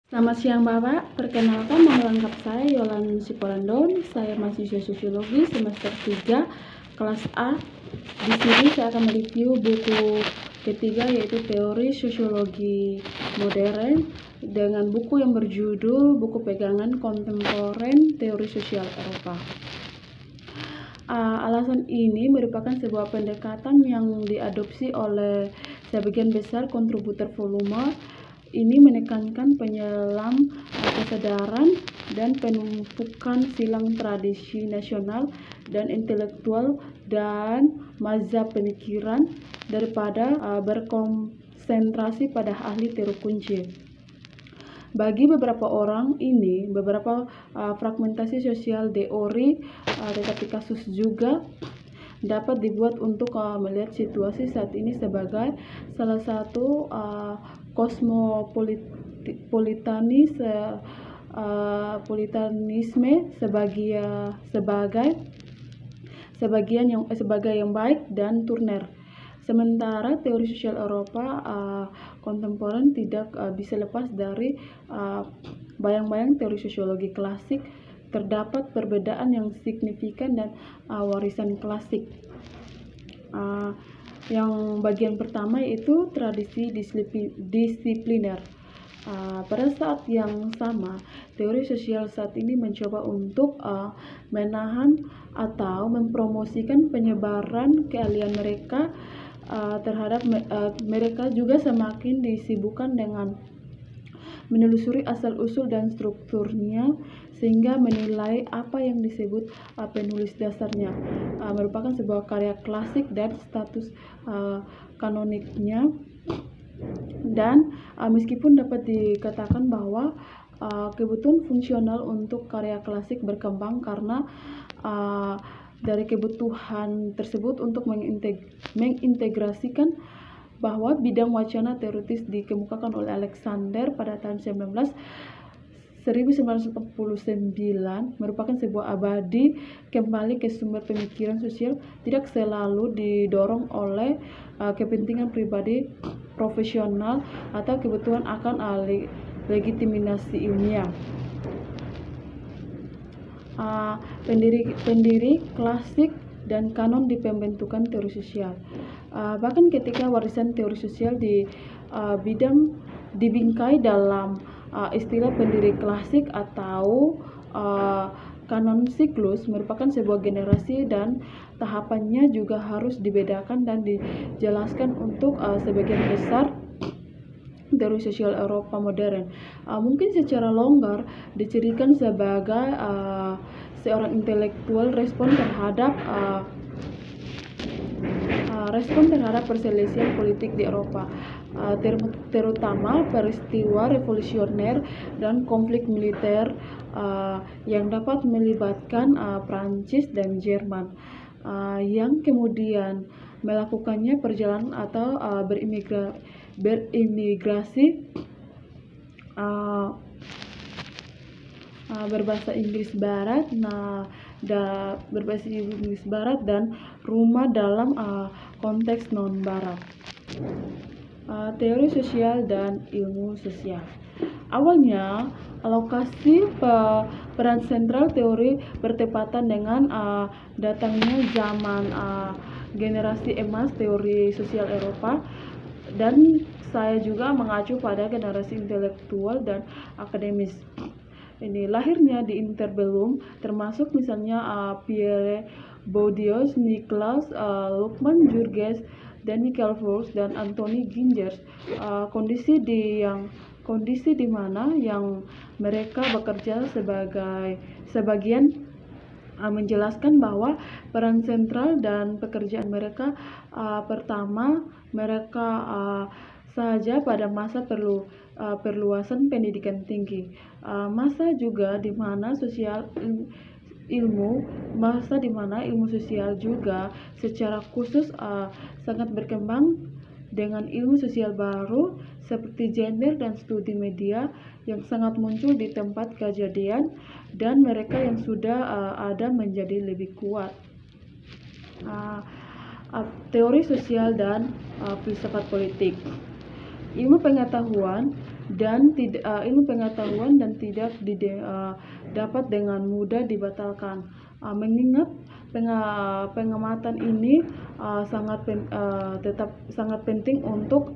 Selamat siang Bapak, perkenalkan nama lengkap saya Yolan Sipolandon, saya mahasiswa Sosiologi semester 3 kelas A. Di sini saya akan mereview buku ketiga yaitu Teori Sosiologi Modern dengan buku yang berjudul Buku Pegangan Kontemporer Teori Sosial Eropa. Alasan ini merupakan sebuah pendekatan yang diadopsi oleh sebagian besar kontributor volume. Ini menekankan penyelam kesadaran dan penumpukan silang tradisi nasional dan intelektual dan mazhab pemikiran daripada berkonsentrasi pada ahli teori kunci. Bagi beberapa orang ini, beberapa fragmentasi sosial teori tetapi kasus juga dapat dibuat untuk melihat situasi saat ini sebagai salah satu kosmopolitanisme sebagai yang baik dan Turner. Sementara teori sosial Eropa kontemporer tidak bisa lepas dari bayang-bayang teori sosiologi klasik. Terdapat perbedaan yang signifikan dan warisan klasik. Yang bagian pertama yaitu tradisi disipliner. Pada saat yang sama, teori sosial saat ini mencoba untuk menahan atau mempromosikan penyebaran keahlian mereka terhadap mereka juga semakin disibukkan dengan menelusuri asal-usul dan strukturnya sehingga menilai apa yang disebut penulis dasarnya merupakan sebuah karya klasik dan status kanoniknya. Dan meskipun dapat dikatakan bahwa kebutuhan fungsional untuk karya klasik berkembang karena dari kebutuhan tersebut untuk mengintegrasikan bahwa bidang wacana teoritis dikemukakan oleh Alexander pada tahun 1989 merupakan sebuah abadi kembali ke sumber pemikiran sosial tidak selalu didorong oleh kepentingan pribadi profesional atau kebutuhan akan legitimasi ilmiah. Pendiri klasik dan kanon di pembentukan teori sosial. Bahkan ketika warisan teori sosial di bidang dibingkai dalam istilah pendiri klasik atau kanon siklus merupakan sebuah generasi dan tahapannya juga harus dibedakan dan dijelaskan untuk sebagian besar teori sosial Eropa modern. Mungkin secara longgar dicirikan sebagai seorang intelektual respon terhadap perselisihan politik di Eropa, terutama peristiwa revolusioner dan konflik militer yang dapat melibatkan Prancis dan Jerman, yang kemudian melakukannya perjalanan atau berimigrasi berbahasa Inggris Barat dan rumah dalam konteks non-Barat. Teori sosial dan ilmu sosial. Awalnya, alokasi peran sentral teori bertepatan dengan datangnya zaman generasi emas teori sosial Eropa, dan saya juga mengacu pada generasi intelektual dan akademis. Ini lahirnya di interbellum, termasuk misalnya Pierre Bourdieu, Nicolas Luhmann, Georges dan Michael Foucault dan Anthony Ginger. Kondisi di mana yang mereka bekerja sebagian menjelaskan bahwa peran sentral dan pekerjaan mereka pertama mereka saja pada masa perluasan pendidikan tinggi, masa juga di mana ilmu sosial juga secara khusus sangat berkembang dengan ilmu sosial baru seperti gender dan studi media yang sangat muncul di tempat kejadian, dan mereka yang sudah ada menjadi lebih kuat. Teori sosial dan filsafat politik. Ilmu pengetahuan dan ilmu pengetahuan dan tidak dapat dengan mudah dibatalkan. Mengingat pengamatan ini tetap sangat penting untuk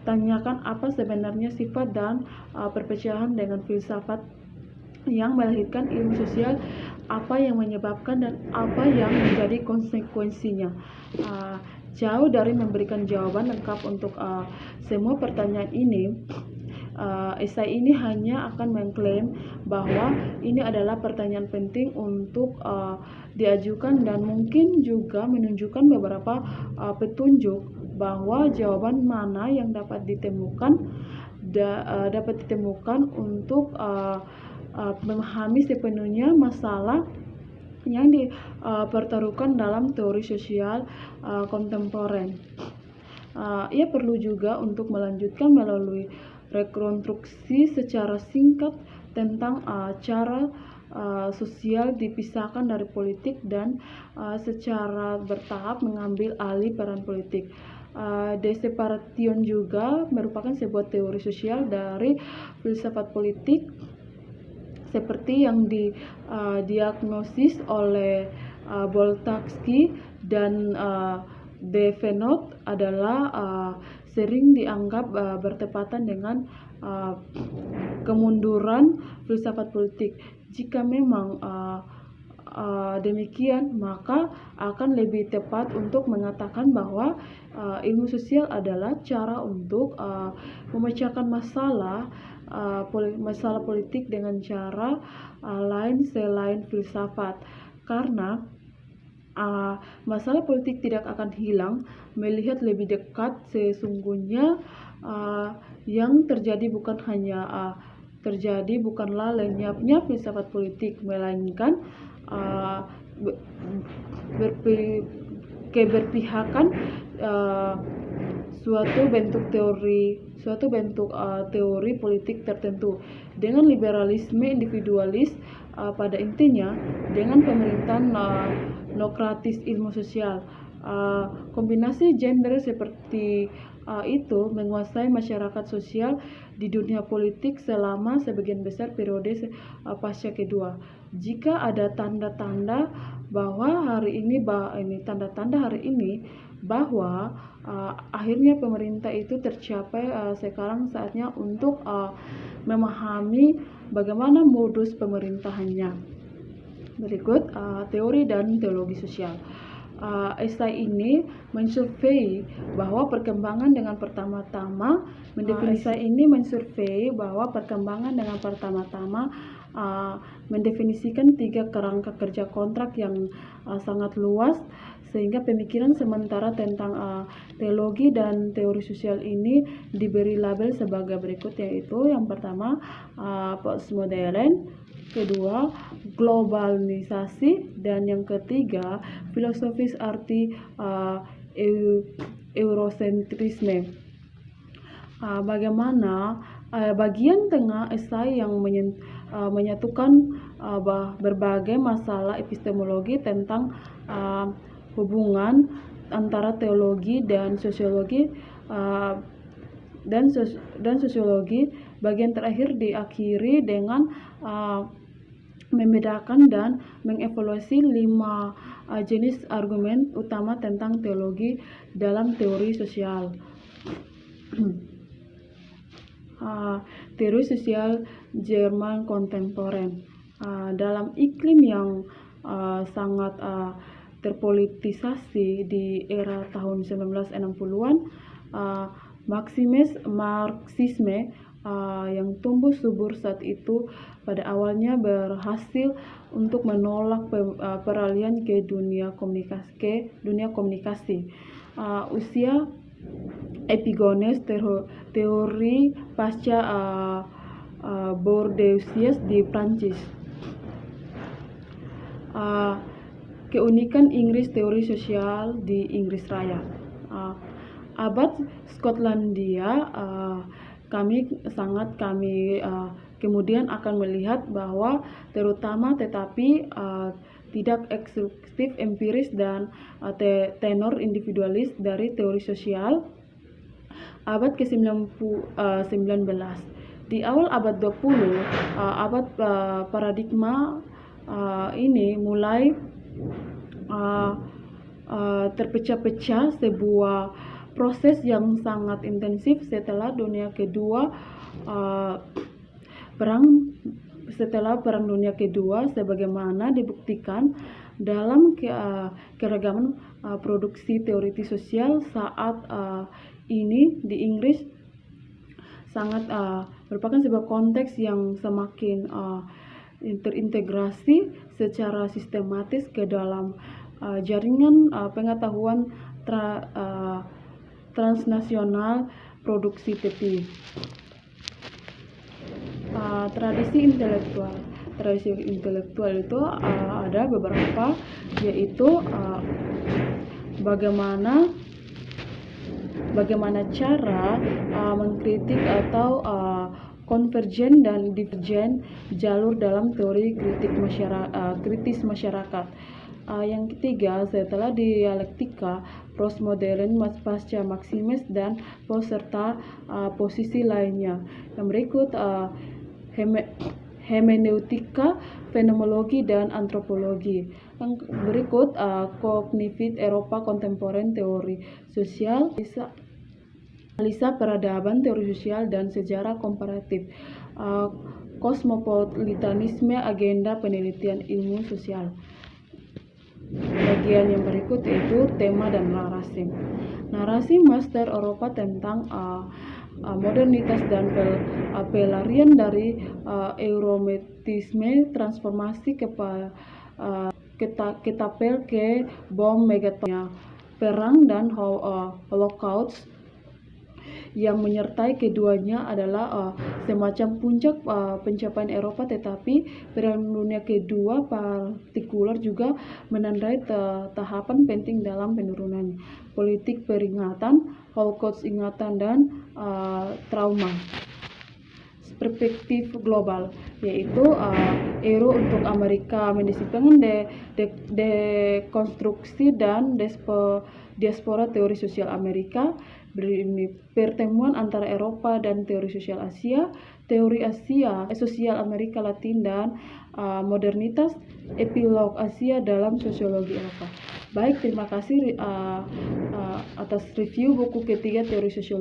tanyakan apa sebenarnya sifat dan perpecahan dengan filsafat yang melahirkan ilmu sosial, apa yang menyebabkan dan apa yang menjadi konsekuensinya. Jauh dari memberikan jawaban lengkap untuk semua pertanyaan ini, esai ini hanya akan mengklaim bahwa ini adalah pertanyaan penting untuk diajukan dan mungkin juga menunjukkan beberapa petunjuk bahwa jawaban mana yang dapat ditemukan untuk memahami sepenuhnya masalah yang dipertaruhkan dalam teori sosial kontemporer. Ia perlu juga untuk melanjutkan melalui rekonstruksi secara singkat tentang cara sosial dipisahkan dari politik dan secara bertahap mengambil alih peran politik. De separation juga merupakan sebuah teori sosial dari filsafat politik seperti yang didiagnosis oleh Boltanski dan De Venot adalah sering dianggap bertepatan dengan kemunduran filsafat politik. Jika memang demikian, maka akan lebih tepat untuk mengatakan bahwa ilmu sosial adalah cara untuk memecahkan masalah politik dengan cara lain selain filsafat, karena masalah politik tidak akan hilang. Melihat lebih dekat, sesungguhnya yang terjadi bukanlah lenyapnya filsafat politik, melainkan keberpihakan suatu bentuk teori politik tertentu dengan liberalisme individualis pada intinya, dengan pemerintahan nokratis ilmu sosial. Kombinasi gender seperti itu menguasai masyarakat sosial di dunia politik selama sebagian besar periode pasca kedua. Jika ada tanda-tanda hari ini bahwa akhirnya pemerintah itu tercapai, sekarang saatnya untuk memahami bagaimana modus pemerintahannya. Berikut teori dan teologi sosial. Esai ini mensurvei bahwa perkembangan dengan pertama-tama mendefinisikan 3 kerangka kerja kontrak yang sangat luas, sehingga pemikiran sementara tentang teologi dan teori sosial ini diberi label sebagai berikut, yaitu yang pertama postmodern, kedua globalisasi, dan yang ketiga filosofis arti eurosentrisme. Bagian tengah esai yang menyatukan berbagai masalah epistemologi tentang hubungan antara teologi dan sosiologi bagian terakhir diakhiri dengan membedakan dan mengevaluasi 5 jenis argumen utama tentang teologi dalam teori sosial. Teori sosial Jerman kontemporer. Dalam iklim yang sangat terpolitisasi di era tahun 1960-an, Marxisme yang tumbuh subur saat itu pada awalnya berhasil untuk menolak peralihan ke dunia komunikasi. Usia Epigones, teori pasca Bourdieu di Prancis. Keunikan Inggris, teori sosial di Inggris Raya. Abad Skotlandia, kami kemudian akan melihat bahwa terutama tetapi tidak eksklusif empiris dan tenor individualis dari teori sosial Abad ke-19. Di awal abad 20, abad paradigma ini mulai terpecah-pecah, sebuah proses yang sangat intensif setelah Perang Dunia Kedua, sebagaimana dibuktikan dalam keragaman produksi teoritis sosial saat ini di Inggris sangat merupakan sebuah konteks yang semakin terintegrasi secara sistematis ke dalam jaringan pengetahuan transnasional produksi TP. Tradisi intelektual itu ada beberapa, yaitu bagaimana cara mengkritik atau konvergen dan divergen jalur dalam teori kritis masyarakat. Yang ketiga, setelah dialektika postmodern pasca Maximis dan post serta posisi lainnya. Yang berikut hermeneutika, fenomenologi, dan antropologi. Yang berikut kognitif Eropa kontemporer, teori sosial, analisa peradaban, teori sosial dan sejarah komparatif, kosmopolitanisme, agenda penelitian ilmu sosial. Bagian yang berikut yaitu tema dan narasi. Narasi master Eropa tentang modernitas dan pelarian dari eurometisme, transformasi ketapel ke bom megatonnya, perang dan Holocaust. Yang menyertai keduanya adalah semacam puncak pencapaian Eropa, tetapi Perang Dunia Kedua partikular juga menandai tahapan penting dalam penurunan politik peringatan, Holocaust ingatan, dan trauma. Perspektif global, yaitu Euro untuk Amerika mendisiplinkan dekonstruksi dan diaspora teori sosial Amerika, pertemuan antara Eropa dan teori sosial Asia, teori sosial Amerika Latin, dan modernitas, epilog Asia dalam sosiologi Eropa. Baik, terima kasih atas review buku ketiga teori sosiologi.